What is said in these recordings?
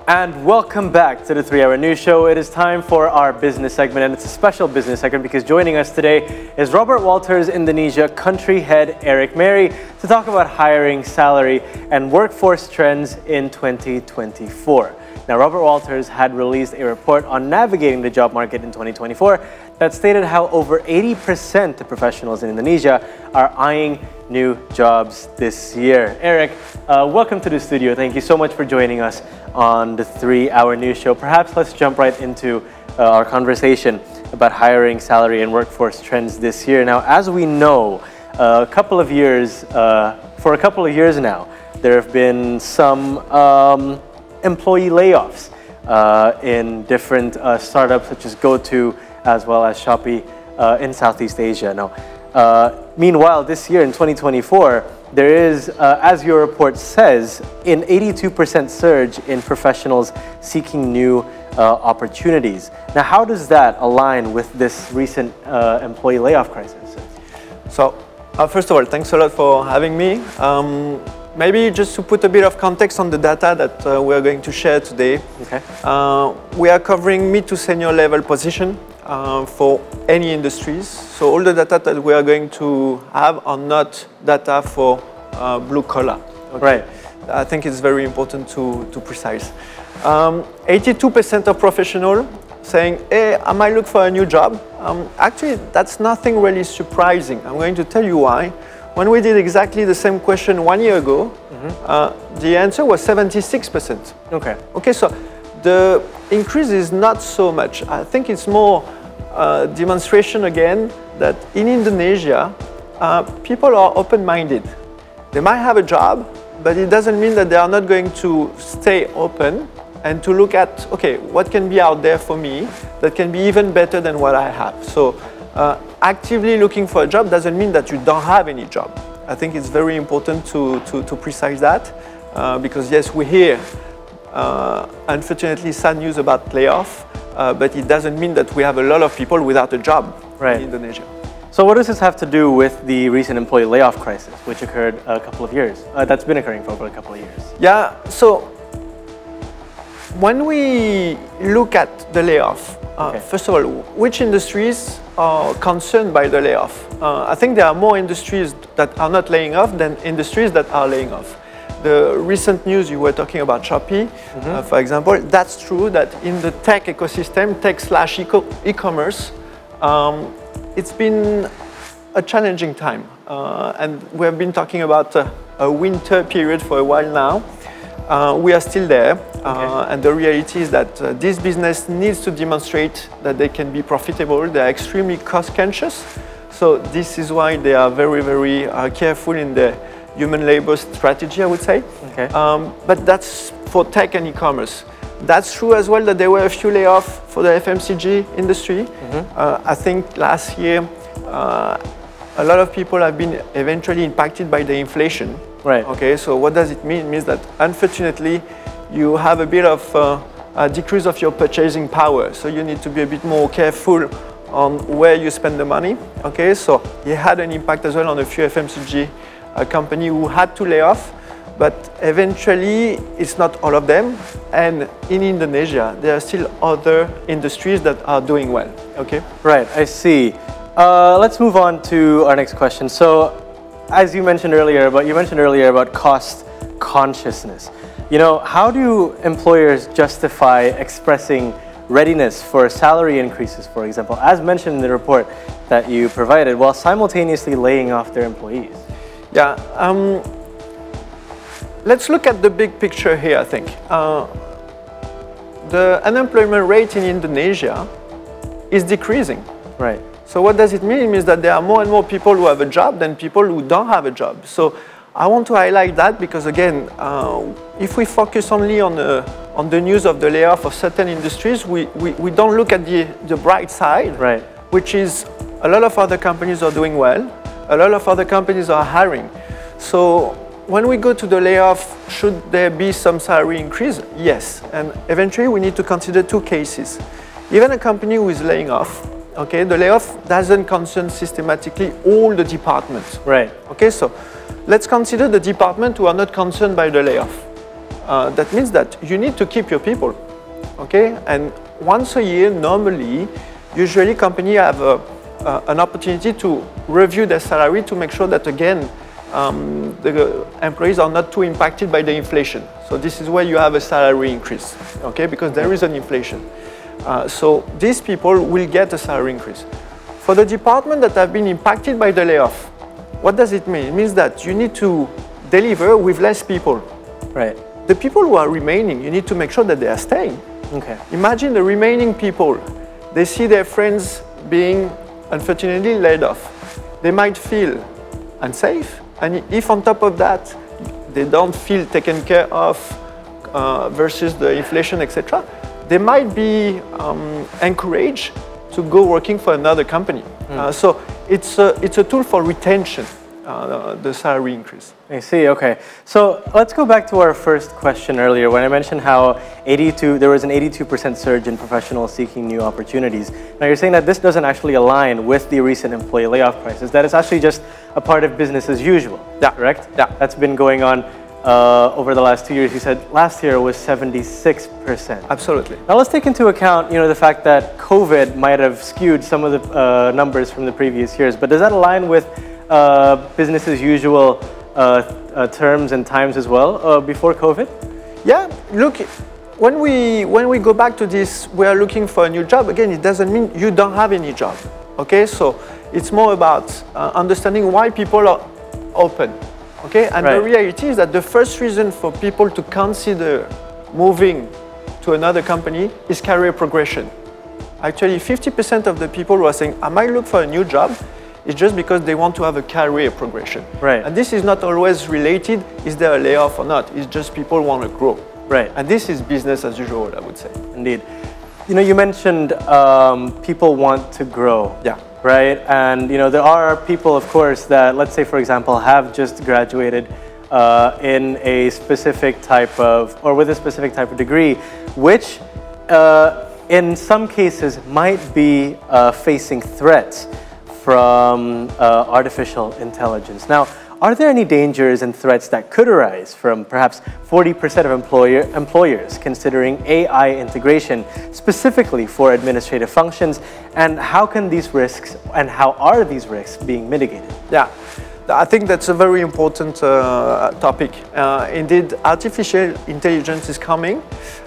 And welcome back to the 3-Hour News Show. It is time for our business segment, and it's a special business segment because joining us today is Robert Walters Indonesia Country Head Eric Mary to talk about hiring, salary, and workforce trends in 2024. Now, Robert Walters had released a report on navigating the job market in 2024 that stated how over 80% of professionals in Indonesia are eyeing new jobs this year. Eric, welcome to the studio. Thank you so much for joining us on the 3-Hour News Show. Perhaps let's jump right into our conversation about hiring, salary, and workforce trends this year. Now, as we know, for a couple of years now, there have been some employee layoffs in different startups such as GoTo as well as Shopee in Southeast Asia. Now, meanwhile, this year in 2024, there is, as your report says, an 82% surge in professionals seeking new opportunities. Now, how does that align with this recent employee layoff crisis? So, first of all, thanks a lot for having me. Maybe just to put a bit of context on the data that we're going to share today. Okay. We are covering mid to senior level position for any industries. So all the data that we are going to have are not data for blue collar. Okay. Right. I think it's very important to precise. 82% of professionals saying, hey, I might look for a new job. Actually, that's nothing really surprising. I'm going to tell you why. When we did exactly the same question 1 year ago, the answer was 76%. Okay. Okay, so the increase is not so much. I think it's more demonstration again that in Indonesia, people are open-minded. They might have a job, but it doesn't mean that they are not going to stay open and to look at, okay, what can be out there for me that can be even better than what I have. So actively looking for a job doesn't mean that you don't have any job. I think it's very important to precise that because yes, we hear unfortunately sad news about layoff, but it doesn't mean that we have a lot of people without a job in Indonesia. So what does this have to do with the recent employee layoff crisis, which occurred a couple of years? That's been occurring for over a couple of years. Yeah, so when we look at the layoff, first of all, which industries are concerned by the layoff? I think there are more industries that are not laying off than industries that are laying off. The recent news you were talking about Shopee, for example, that's true that in the tech ecosystem, tech/e-commerce, it's been a challenging time. And we have been talking about a winter period for a while now. We are still there, and the reality is that this business needs to demonstrate that they can be profitable. They are extremely cost-conscious, so this is why they are very, very careful in their human labor strategy, I would say. Okay. But that's for tech and e-commerce. That's true as well that there were a few layoffs for the FMCG industry. I think last year, a lot of people have been eventually impacted by the inflation. Right. Okay, so what does it mean? It means that unfortunately you have a bit of a decrease of your purchasing power. So you need to be a bit more careful on where you spend the money. Okay, so it had an impact as well on a few FMCG companies who had to lay off. But eventually it's not all of them. And in Indonesia, there are still other industries that are doing well. Okay. Right, I see. Let's move on to our next question. So, as you mentioned earlier about cost consciousness. You know, how do employers justify expressing readiness for salary increases, for example, as mentioned in the report that you provided, while simultaneously laying off their employees? Yeah, let's look at the big picture here, I think. The unemployment rate in Indonesia is decreasing. Right. So what does it mean? It means that there are more and more people who have a job than people who don't have a job. So I want to highlight that because, again, if we focus only on the news of the layoff of certain industries, we don't look at the bright side, right, which is a lot of other companies are doing well, a lot of other companies are hiring. So when we go to the layoff, should there be some salary increase? Yes, and eventually we need to consider two cases. Even a company who is laying off, okay, the layoff doesn't concern systematically all the departments. Right. Okay, so let's consider the department who are not concerned by the layoff. that means that you need to keep your people, okay? And once a year, normally, usually companies have an opportunity to review their salary to make sure that, again, the employees are not too impacted by the inflation. So this is where you have a salary increase, okay? Because there is an inflation. So these people will get a salary increase. For the department that have been impacted by the layoff, what does it mean? It means that you need to deliver with less people. Right. The people who are remaining, you need to make sure that they are staying. Okay. Imagine the remaining people, they see their friends being unfortunately laid off. They might feel unsafe, and if on top of that, they don't feel taken care of versus the inflation, etc., they might be encouraged to go working for another company. So it's a tool for retention, the salary increase. I see, okay. So let's go back to our first question earlier when I mentioned how there was an 82% surge in professionals seeking new opportunities. Now you're saying that this doesn't actually align with the recent employee layoff crisis, that it's actually just a part of business as usual, correct? Yeah. That's been going on over the last 2 years. You said last year was 76%. Absolutely. Now let's take into account, the fact that COVID might have skewed some of the numbers from the previous years, but does that align with business as usual terms and times as well before COVID? Yeah, look, when we go back to this, we are looking for a new job. Again, it doesn't mean you don't have any job, okay? So it's more about understanding why people are open, okay? And the reality is that the first reason for people to consider moving to another company is career progression. Actually, 50% of the people who are saying, I might look for a new job, it's just because they want to have a career progression. Right. And this is not always related, is there a layoff or not? It's just people want to grow. Right. And this is business as usual, I would say. Indeed. You mentioned people want to grow. Yeah. Right? And, there are people, of course, that, let's say, for example, have just graduated in a specific type of, or with a specific type of degree, which in some cases might be facing threats from artificial intelligence. Now, are there any dangers and threats that could arise from perhaps 40% of employers considering AI integration specifically for administrative functions? And how can these risks, and how are these risks being mitigated? Yeah, I think that's a very important topic. Indeed, artificial intelligence is coming.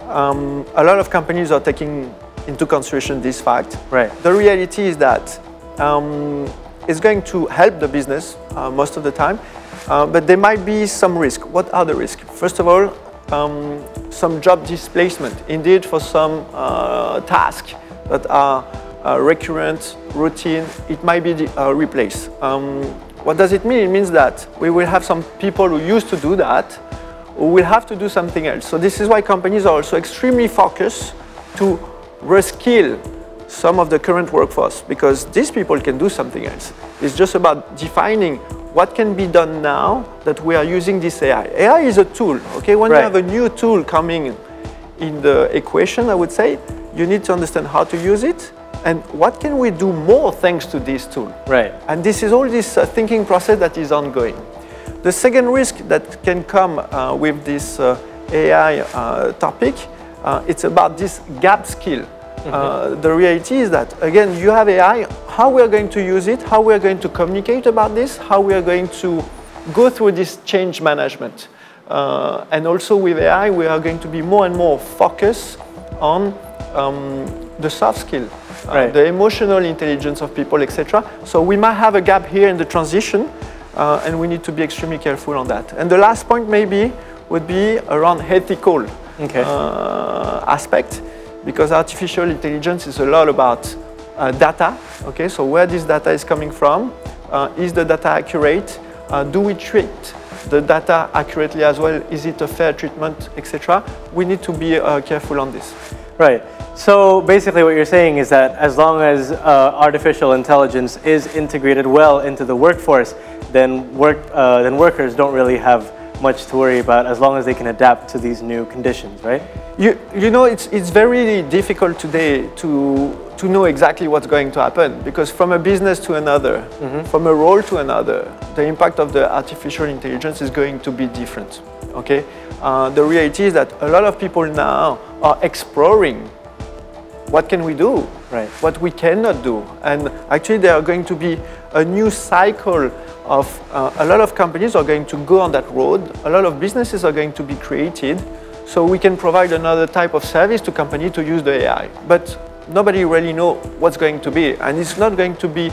A lot of companies are taking into consideration this fact. Right. The reality is that it's going to help the business most of the time, but there might be some risk. What are the risks? First of all, some job displacement. Indeed, for some tasks that are recurrent, routine, it might be replaced. What does it mean? It means that we will have some people who used to do that who will have to do something else. So this is why companies are also extremely focused to reskill some of the current workforce, because these people can do something else. It's just about defining what can be done now that we are using this AI. AI is a tool, okay? When you have a new tool coming in the equation, I would say, you need to understand how to use it and what can we do more thanks to this tool. Right. And this is all this thinking process that is ongoing. The second risk that can come with this AI topic, it's about this gap skill. The reality is that, again, you have AI, how we are going to use it, how we are going to communicate about this, how we are going to go through this change management. And also with AI, we are going to be more and more focused on the soft skill, the emotional intelligence of people, etc. So we might have a gap here in the transition, and we need to be extremely careful on that. And the last point maybe would be around ethical aspect. Because artificial intelligence is a lot about data, okay? So where this data is coming from, is the data accurate? Do we treat the data accurately as well? Is it a fair treatment, etc.? We need to be careful on this. Right. So basically what you're saying is that as long as artificial intelligence is integrated well into the workforce, then workers don't really have much to worry about as long as they can adapt to these new conditions, right? You know, it's very difficult today to know exactly what's going to happen, because from a business to another, from a role to another, the impact of the artificial intelligence is going to be different. Okay, the reality is that a lot of people now are exploring what can we do, right, what we cannot do, and actually there are going to be a new cycle of a lot of companies are going to go on that road. A lot of businesses are going to be created, so we can provide another type of service to companies to use the AI. But nobody really knows what's going to be, and it's not going to be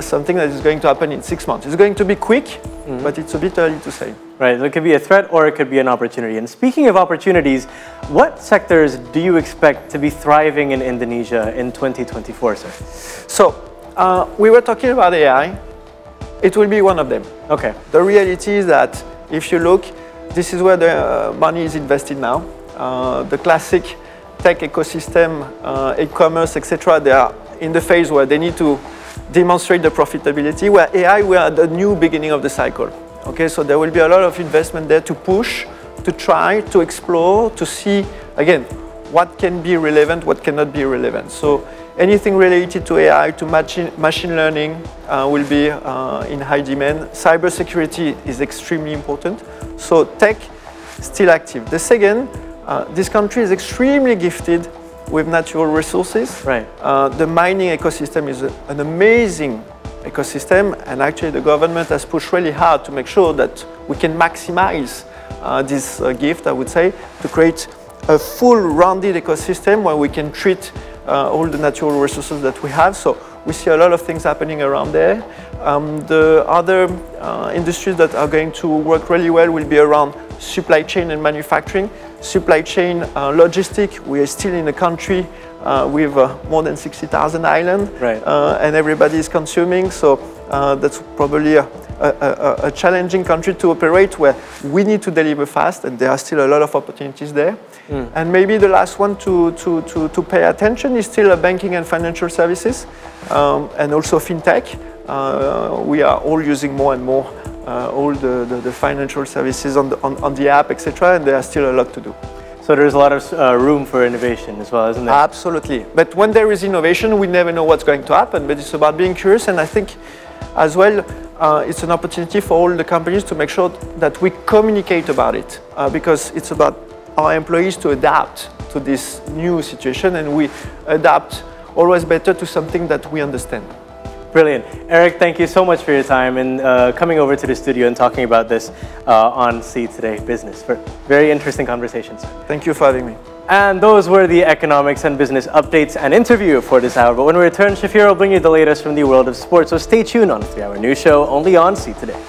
something that is going to happen in 6 months. It's going to be quick, but it's a bit early to say. Right, so it could be a threat or it could be an opportunity. And speaking of opportunities, what sectors do you expect to be thriving in Indonesia in 2024, sir? So, we were talking about AI. It will be one of them. Okay. The reality is that if you look, this is where the money is invested now. The classic tech ecosystem, e-commerce, etc., they are in the phase where they need to demonstrate the profitability, where AI, we are at the new beginning of the cycle. Okay, so there will be a lot of investment there to push, to try, to explore, to see, again, what can be relevant, what cannot be relevant. So anything related to AI, to machine learning will be in high demand. Cybersecurity is extremely important. So tech, still active. The second, this country is extremely gifted with natural resources. Right. The mining ecosystem is an amazing ecosystem, and actually the government has pushed really hard to make sure that we can maximize this gift, I would say, to create a full rounded ecosystem where we can treat all the natural resources that we have. So we see a lot of things happening around there. The other industries that are going to work really well will be around supply chain and manufacturing. Supply chain, logistic, we are still in a country with more than 60,000 islands, right, and everybody is consuming, so that's probably a challenging country to operate, where we need to deliver fast, and there are still a lot of opportunities there. And maybe the last one to pay attention is still banking and financial services, and also fintech. We are all using more and more all the financial services on the app, etc., and there are still a lot to do. So there's a lot of room for innovation as well, isn't there? Absolutely. But when there is innovation, we never know what's going to happen, but it's about being curious, and I think as well, it's an opportunity for all the companies to make sure that we communicate about it, because it's about our employees to adapt to this new situation, and we adapt always better to something that we understand. Brilliant. Eric, thank you so much for your time and coming over to the studio and talking about this on See Today Business. Very interesting conversations. Thank you for having me. And those were the economics and business updates and interview for this hour. But when we return, Shafir will bring you the latest from the world of sports. So stay tuned on the 3-Hour News Show, only on See Today.